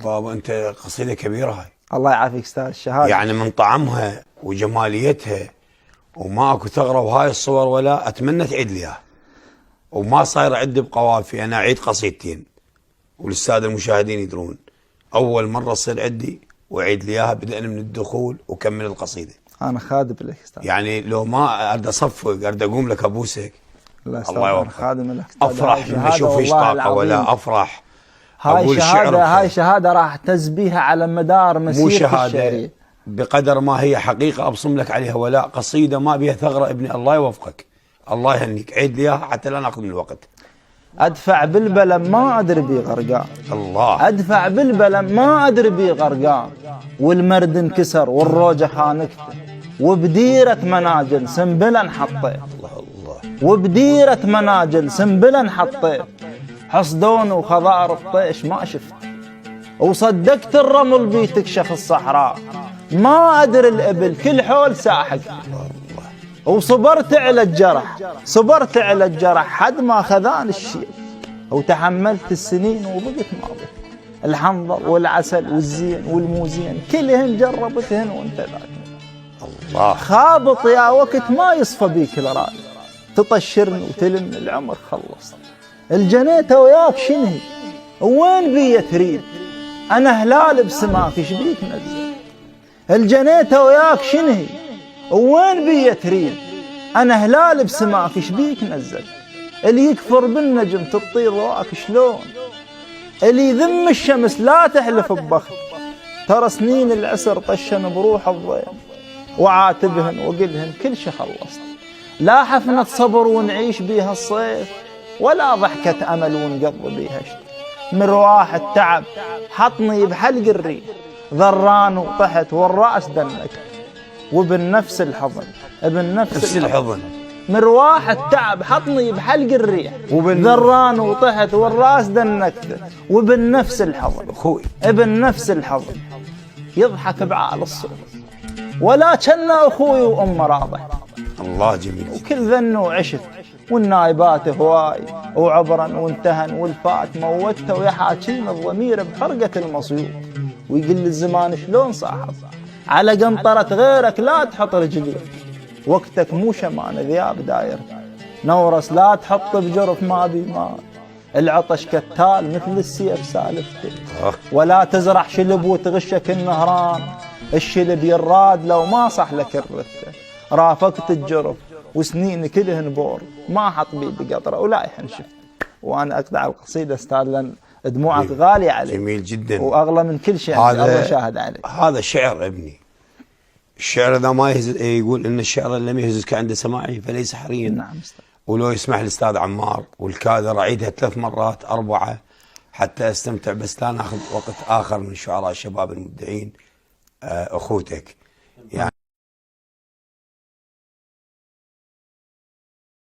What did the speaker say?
بابا انت قصيده كبيره هاي. الله يعافيك استاذ الشهاده. يعني من طعمها وجماليتها وما اكو ثغره وهاي الصور، ولا اتمنى تعيد لي اياها. وما صاير عندي بقوافي، انا اعيد قصيدتين وللساده المشاهدين يدرون. اول مره تصير عندي واعيد لي اياها بدءا من الدخول وكمل القصيده. انا خادم لك استاذ. يعني لو ما ارد اصفق ارد اقوم لك ابوسك. الله يوفقك. خادم لك. افرح من اشوف ايش طاقه، ولا افرح هاي شهاده. هاي شهاده راح تزبيها على مدار مسيرتي الشعريه. بقدر ما هي حقيقه ابصم لك عليها، ولا قصيده ما بها ثغره. ابني الله يوفقك، الله يهنيك. عيد لي اياها حتى لا ناخذ من الوقت. ادفع بالبلم ما ادري بي غرقان. الله. ادفع بالبلم ما ادري بي غرقان، والمرد انكسر والروجه خانقته، وبديره مناجل سنبلا حطيت. الله الله. وبديره مناجل سنبلا حطيت، حصدون وخضار الطيش ما شفت، وصدقت الرمل بي تكشف الصحراء، ما ادري الابل كل حول ساحق. وصبرت على الجرح، صبرت على الجرح حد ما خذان الشيء، وتحملت السنين وبقت ماضي. الحنظل والعسل والزين والموزين كلهن جربتهن وانت ذاك. الله. خابط يا وقت ما يصفى بيك الراي، تطشرني وتلم العمر خلصت. الجنيته وياك شنهي وين بي تريد، انا هلال بسماك ايش بيك نزل. الجنيته وياك شنهي وين بي تريد، انا هلال بسماك ايش بيك نزل. اللي يكفر بالنجم تطير ضواك شلون، اللي يذم الشمس لا تحلف ببخت، ترى سنين العسر طشن بروح الضيم، وعاتبهن وقلهن كل شي خلصت. لا حفنة صبر ونعيش بيها الصيف، ولا ضحكة أمل ونقضي بيها الشتاء. مرواح التعب حطني بحلق الريح، ذران وطحت والرأس دنك، وبالنفس الحضن بنفس الحضن. مرواح التعب حطني بحلق الريح، ذران وطحت والراس دنكته، وبالنفس الحضن اخوي بالنفس الحضن. يضحك بعال الصوت ولا كنا اخوي وامه راضح. الله جميل. وكل ذن وعشت والنايبات هواي، وعبرا وانتهن والفات موته، ويحاكين الضمير بحرقة المصيوب، ويقل الزمان شلون صاحب على قنطرة غيرك لا تحط رجليك. وقتك مو شمان ذياب داير، نورس لا تحط بجرف ما بي ماء. العطش كتال مثل السيف سالفته، ولا تزرع شلب وتغشك النهران. الشلب يراد لو ما صح لك الرثة، رافقت الجرف وسنين كلهن بور، ما حط بيدي قطرة ولا يحنشف. وانا اقطع القصيدة استاذ لان دموعك غالية علي. جميل جدا واغلى من كل شيء. الله شاهد علي. هذا شعر ابني. الشعر اذا ما يهز، يقول ان الشعر لم يهزك عند سماعه فليس حريا. نعم. ولو يسمح الاستاذ عمار والكادر اعيدها 3 مرات 4 حتى استمتع، بس لا ناخذ وقت اخر من شعراء الشباب المبدعين. اخوتك يعني